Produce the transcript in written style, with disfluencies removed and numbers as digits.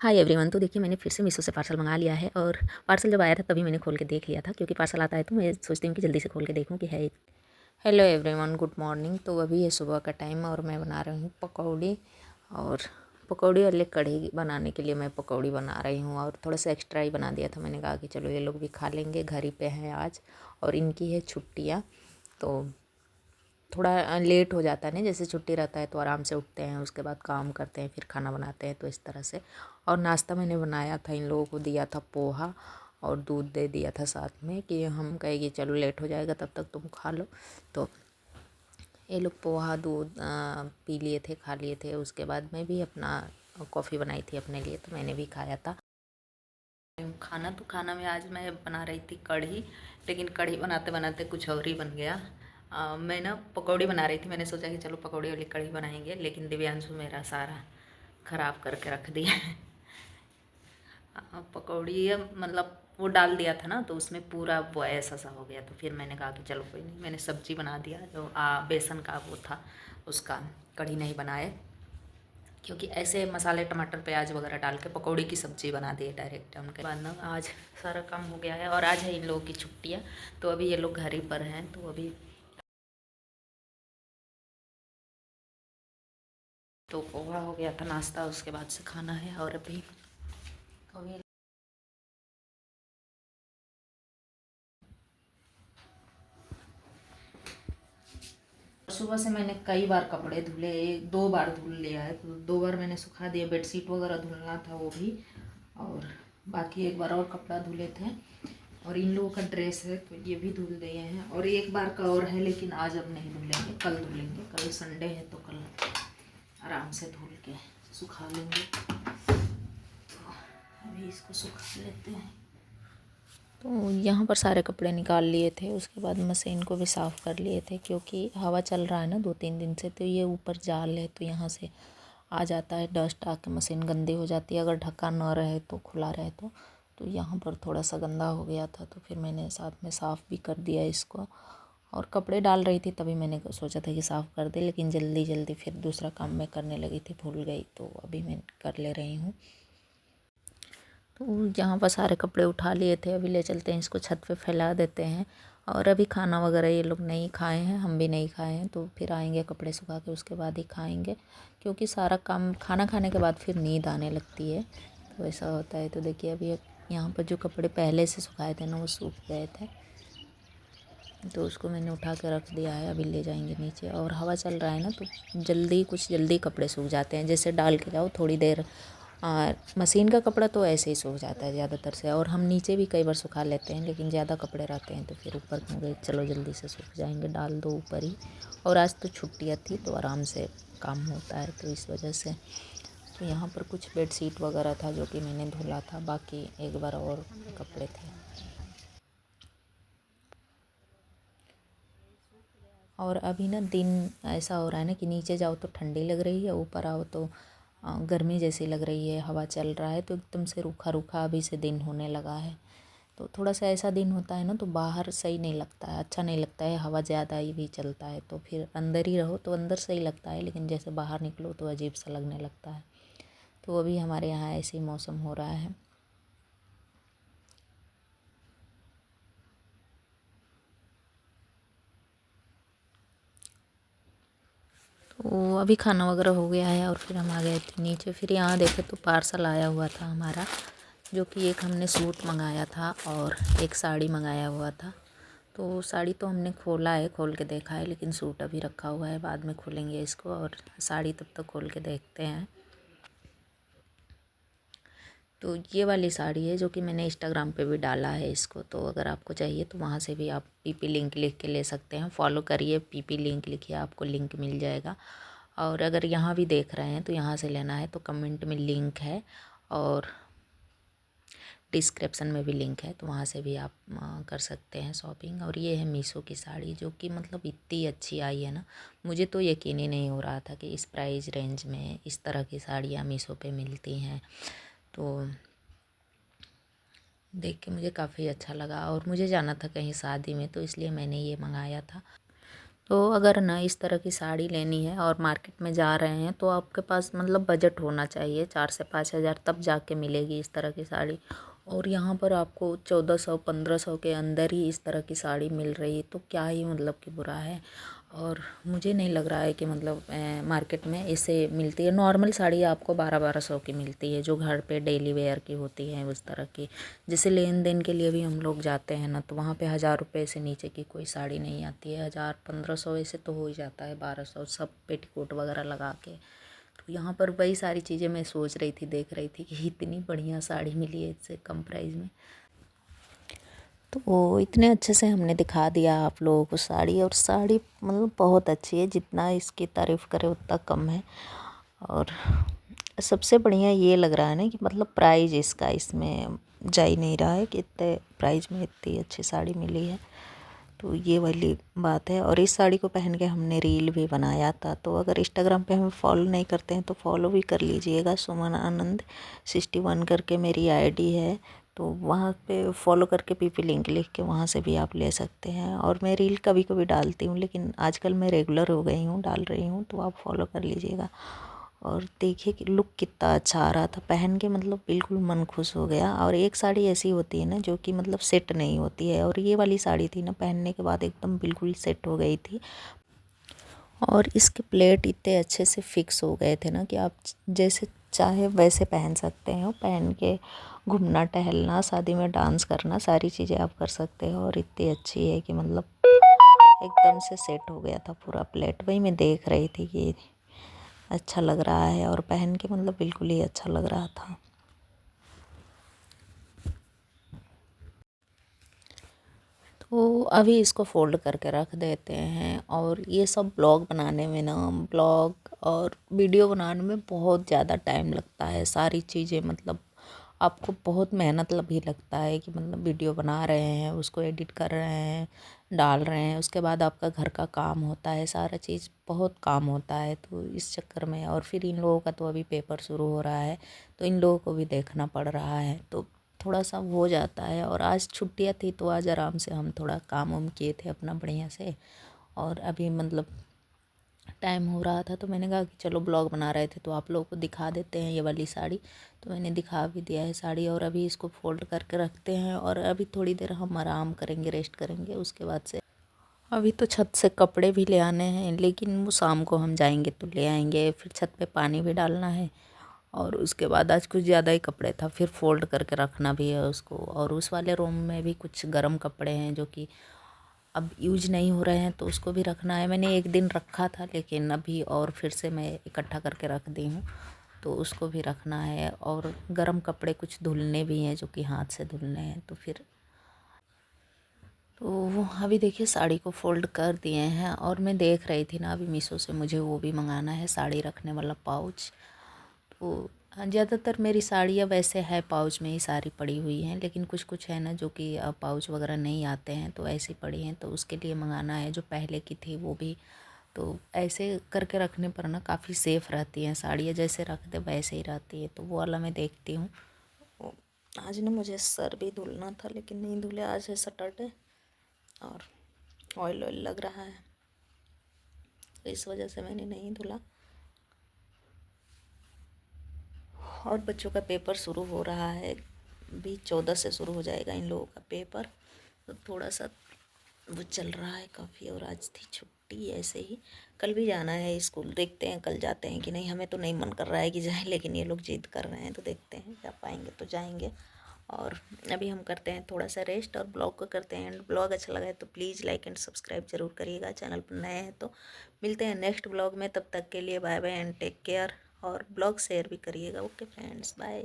Hi everyone. तो देखिए मैंने फिर से मीशो से पार्सल मंगा लिया है और पार्सल जब आया था तभी मैंने खोल के देख लिया था, क्योंकि पार्सल आता है तो मैं सोचती हूँ कि जल्दी से खोल के देखूँ कि है। Hello everyone, good morning. तो अभी है सुबह का टाइम और मैं बना रही हूँ पकौड़ी। और पकौड़ी वाले कढ़ी बनाने के लिए मैं पकौड़ी बना रही हूँ और थोड़ा सा एक्स्ट्रा ही बना दिया था। मैंने कहा कि चलो ये लोग भी खा लेंगे, घर ही पे हैं आज और इनकी है छुट्टियाँ। तो थोड़ा लेट हो जाता है ना, जैसे छुट्टी रहता है तो आराम से उठते हैं, उसके बाद काम करते हैं, फिर खाना बनाते हैं, तो इस तरह से। और नाश्ता मैंने बनाया था, इन लोगों को दिया था पोहा और दूध दे दिया था साथ में, कि हम कहेंगे चलो लेट हो जाएगा तब तक तुम खा लो। तो ये लोग पोहा दूध पी लिए थे, खा लिए थे। उसके बाद मैं भी अपना कॉफ़ी बनाई थी अपने लिए, तो मैंने भी खाया था खाना में आज मैं बना रही थी कढ़ी। लेकिन कढ़ी बनाते बनाते कुछ और ही बन गया। मैं ना पकौड़ी बना रही थी। मैंने सोचा कि चलो पकौड़ी वाली कढ़ी बनाएंगे, लेकिन दिव्यांशु मेरा सारा ख़राब करके रख दिया है। पकौड़ी मतलब वो डाल दिया था ना, तो उसमें पूरा वो ऐसा सा हो गया। तो फिर मैंने कहा कि चलो कोई नहीं, मैंने सब्जी बना दिया जो बेसन का वो था, उसका कढ़ी नहीं बनाए, क्योंकि ऐसे मसाले टमाटर प्याज वगैरह डाल के पकौड़ी की सब्ज़ी बना दी है डायरेक्ट। उनके बाद ना आज सारा काम हो गया है और आज है इन लोगों की छुट्टियाँ, तो अभी ये लोग घर ही पर हैं। तो अभी तो पोहा हो गया था नाश्ता, उसके बाद से खाना है। और अभी सुबह से मैंने कई बार कपड़े धुले, एक दो बार धुल लिया है, तो दो बार मैंने सुखा दिया। बेडशीट वगैरह धुलना था वो भी, और बाकी एक बार और कपड़ा धुले थे। और इन लोगों का ड्रेस है तो ये भी धुल दिए हैं, और एक बार का और है, लेकिन आज अब नहीं धुलेंगे, कल धुलेंगे। कल संडे है तो कल आराम से धुल के सुखा लेंगे। तो अभी इसको सुखा लेते हैं। तो यहाँ पर सारे कपड़े निकाल लिए थे, उसके बाद मशीन को भी साफ़ कर लिए थे, क्योंकि हवा चल रहा है ना 2-3 दिन से, तो ये ऊपर जाल है तो यहाँ से आ जाता है डस्ट, आके मशीन गंदी हो जाती है। अगर ढक्का न रहे तो खुला रहे तो यहाँ पर थोड़ा सा गंदा हो गया था, तो फिर मैंने साथ में साफ़ भी कर दिया इसको। और कपड़े डाल रही थी तभी मैंने सोचा था कि साफ़ कर दे, लेकिन जल्दी जल्दी फिर दूसरा काम मैं करने लगी थी, भूल गई, तो अभी मैं कर ले रही हूँ। तो जहाँ पर सारे कपड़े उठा लिए थे, अभी ले चलते हैं इसको छत पे फैला देते हैं। और अभी खाना वगैरह ये लोग नहीं खाए हैं, हम भी नहीं खाए हैं, तो फिर आएंगे कपड़े सुखा के उसके बाद ही खाएंगे, क्योंकि सारा काम खाना खाने के बाद फिर नींद आने लगती है, तो ऐसा होता है। तो देखिए अभी यहाँ पर जो कपड़े पहले से सुखाए थे ना वो सूख गए थे, तो उसको मैंने उठा के रख दिया है। अभी ले जाएंगे नीचे, और हवा चल रहा है ना तो कुछ जल्दी कपड़े सूख जाते हैं। जैसे डाल के जाओ थोड़ी देर, मशीन का कपड़ा तो ऐसे ही सूख जाता है ज़्यादातर से, और हम नीचे भी कई बार सुखा लेते हैं, लेकिन ज़्यादा कपड़े रहते हैं तो फिर ऊपर होंगे, चलो जल्दी से सूख जाएंगे, डाल दो ऊपर ही। और आज तो छुट्टियाँ थी तो आराम से काम होता है, तो इस वजह से। तो यहाँ पर कुछ बेडशीट वगैरह था जो कि मैंने धुला था, बाकी एक बार और कपड़े थे। और अभी ना दिन ऐसा हो रहा है ना कि नीचे जाओ तो ठंडी लग रही है, ऊपर आओ तो गर्मी जैसी लग रही है। हवा चल रहा है तो एकदम से रूखा रूखा अभी से दिन होने लगा है। तो थोड़ा सा ऐसा दिन होता है ना तो बाहर सही नहीं लगता है, अच्छा नहीं लगता है, हवा ज़्यादा ही भी चलता है, तो फिर अंदर ही रहो तो अंदर सही लगता है, लेकिन जैसे बाहर निकलो तो अजीब सा लगने लगता है। तो अभी हमारे यहाँ ऐसे ही मौसम हो रहा है। तो अभी खाना वगैरह हो गया है और फिर हम आ गए थे नीचे। फिर यहाँ देखे तो पार्सल आया हुआ था हमारा, जो कि एक हमने सूट मंगाया था और एक साड़ी मंगाया हुआ था। तो साड़ी तो हमने खोला है, खोल के देखा है, लेकिन सूट अभी रखा हुआ है, बाद में खोलेंगे इसको, और साड़ी तब तक खोल के देखते हैं। तो ये वाली साड़ी है जो कि मैंने इंस्टाग्राम पे भी डाला है इसको, तो अगर आपको चाहिए तो वहाँ से भी आप पीपी लिंक लिख के ले सकते हैं। फॉलो करिए, पीपी लिंक लिखिए, आपको लिंक मिल जाएगा। और अगर यहाँ भी देख रहे हैं तो यहाँ से लेना है तो कमेंट में लिंक है, और डिस्क्रिप्शन में भी लिंक है, तो वहाँ से भी आप कर सकते हैं शॉपिंग। और ये है मीशो की साड़ी, जो कि मतलब इतनी अच्छी आई है ना, मुझे तो यकीन ही नहीं हो रहा था कि इस प्राइस रेंज में इस तरह की साड़ियाँ मीशो पे मिलती हैं। तो देख के मुझे काफ़ी अच्छा लगा, और मुझे जाना था कहीं शादी में, तो इसलिए मैंने ये मंगाया था। तो अगर ना इस तरह की साड़ी लेनी है और मार्केट में जा रहे हैं तो आपके पास मतलब बजट होना चाहिए 4 से 5 हज़ार, तब जाके मिलेगी इस तरह की साड़ी। और यहाँ पर आपको 1400-1500 के अंदर ही इस तरह की साड़ी मिल रही है, तो क्या ही मतलब कि बुरा है। और मुझे नहीं लग रहा है कि मतलब मार्केट में इससे मिलती है। नॉर्मल साड़ी आपको 1200-1200 की मिलती है, जो घर पे डेली वेयर की होती है उस तरह की। जैसे लेन देन के लिए भी हम लोग जाते हैं ना, तो वहाँ पे 1000 रुपये से नीचे की कोई साड़ी नहीं आती है। 1000-1500 ऐसे तो हो ही जाता है, 1200 सब पेटीकोट वगैरह लगा के। तो यहाँ पर वही सारी चीज़ें मैं सोच रही थी, देख रही थी कि इतनी बढ़िया साड़ी मिली है इससे कम प्राइस में। तो वो इतने अच्छे से हमने दिखा दिया आप लोगों को साड़ी, और साड़ी मतलब बहुत अच्छी है, जितना इसकी तारीफ़ करें उतना कम है। और सबसे बढ़िया ये लग रहा है ना कि मतलब प्राइस इसका इसमें जा ही नहीं रहा है कि इतने प्राइस में इतनी अच्छी साड़ी मिली है। तो ये वाली बात है। और इस साड़ी को पहन के हमने रील भी बनाया था, तो अगर इंस्टाग्राम पे हमें फॉलो नहीं करते हैं तो फॉलो भी कर लीजिएगा। सुमन आनंद 61 करके मेरी आईडी है, तो वहाँ पे फॉलो करके पीपी लिंक लिख के वहाँ से भी आप ले सकते हैं। और मैं रील कभी कभी डालती हूँ, लेकिन आजकल मैं रेगुलर हो गई हूँ, डाल रही हूँ, तो आप फॉलो कर लीजिएगा। और देखिए कि लुक कितना अच्छा आ रहा था पहन के, मतलब बिल्कुल मन खुश हो गया। और एक साड़ी ऐसी होती है ना जो कि मतलब सेट नहीं होती है, और ये वाली साड़ी थी ना पहनने के बाद एकदम बिल्कुल सेट हो गई थी। और इसके प्लेट इतने अच्छे से फिक्स हो गए थे ना कि आप जैसे चाहे वैसे पहन सकते हो। पहन के घूमना टहलना, शादी में डांस करना, सारी चीज़ें आप कर सकते हो। और इतनी अच्छी है कि मतलब एकदम से सेट हो गया था पूरा प्लेट। वही मैं देख रही थी कि अच्छा लग रहा है, और पहन के मतलब बिल्कुल ही अच्छा लग रहा था। तो अभी इसको फ़ोल्ड करके रख देते हैं। और ये सब ब्लॉग बनाने में ना, ब्लॉग और वीडियो बनाने में बहुत ज़्यादा टाइम लगता है। सारी चीज़ें मतलब आपको बहुत मेहनत भी लगता है कि मतलब वीडियो बना रहे हैं, उसको एडिट कर रहे हैं, डाल रहे हैं, उसके बाद आपका घर का काम होता है, सारा चीज़ बहुत काम होता है। तो इस चक्कर में, और फिर इन लोगों का तो अभी पेपर शुरू हो रहा है, तो इन लोगों को भी देखना पड़ रहा है, तो थोड़ा सा हो जाता है। और आज छुट्टियाँ थी तो आज आराम से हम थोड़ा काम वाम किए थे अपना बढ़िया से। और अभी मतलब टाइम हो रहा था, तो मैंने कहा कि चलो ब्लॉग बना रहे थे तो आप लोगों को दिखा देते हैं ये वाली साड़ी। तो मैंने दिखा भी दिया है साड़ी। और अभी इसको फोल्ड करके रखते हैं, और अभी थोड़ी देर हम आराम करेंगे, रेस्ट करेंगे। उसके बाद से अभी तो छत से कपड़े भी ले आने हैं, लेकिन वो शाम को हम जाएंगे तो ले आएंगे। फिर छत पे पानी भी डालना है, और उसके बाद आज कुछ ज़्यादा ही कपड़े था, फिर फोल्ड करके रखना भी है उसको। और उस वाले रूम में भी कुछ गर्म कपड़े हैं जो कि अब यूज नहीं हो रहे हैं, तो उसको भी रखना है। मैंने एक दिन रखा था, लेकिन अभी और फिर से मैं इकट्ठा करके रख दी हूँ, तो उसको भी रखना है। और गर्म कपड़े कुछ धुलने भी हैं जो कि हाथ से धुलने हैं, तो फिर तो वो अभी देखिए साड़ी को फ़ोल्ड कर दिए हैं। और मैं देख रही थी ना, अभी मीशो से मुझे वो भी मंगाना है, साड़ी रखने वाला पाउच। तो ज़्यादातर मेरी साड़ियाँ वैसे है पाउच में ही सारी पड़ी हुई हैं, लेकिन कुछ कुछ है ना जो कि पाउच वगैरह नहीं आते हैं, तो ऐसी पड़ी हैं, तो उसके लिए मंगाना है। जो पहले की थी वो भी, तो ऐसे करके रखने पर ना काफ़ी सेफ़ रहती हैं साड़ियाँ, जैसे रख दे वैसे ही रहती है। तो वो वाला मैं देखती हूँ। आज ना मुझे सर भी धुलना था, लेकिन नहीं धुले, आज है सैटरडे और ऑयल ऑयल लग रहा है, तो इस वजह से मैंने नहीं धुला। और बच्चों का पेपर शुरू हो रहा है, भी 14 से शुरू हो जाएगा इन लोगों का पेपर, तो थोड़ा सा वो चल रहा है काफ़ी। और आज थी छुट्टी ऐसे ही, कल भी जाना है स्कूल, देखते हैं कल जाते हैं कि नहीं। हमें तो नहीं मन कर रहा है कि जाएं, लेकिन ये लोग जिद कर रहे हैं, तो देखते हैं जा पाएंगे तो जाएंगे। और अभी हम करते हैं थोड़ा सा रेस्ट, और ब्लॉग को करते हैं एंड। ब्लॉग अच्छा लगा है तो प्लीज़ लाइक एंड सब्सक्राइब जरूर करिएगा, चैनल पर नए हैं तो। मिलते हैं नेक्स्ट ब्लॉग में, तब तक के लिए bye bye and take care. और ब्लॉग शेयर भी करिएगा। Okay friends, bye.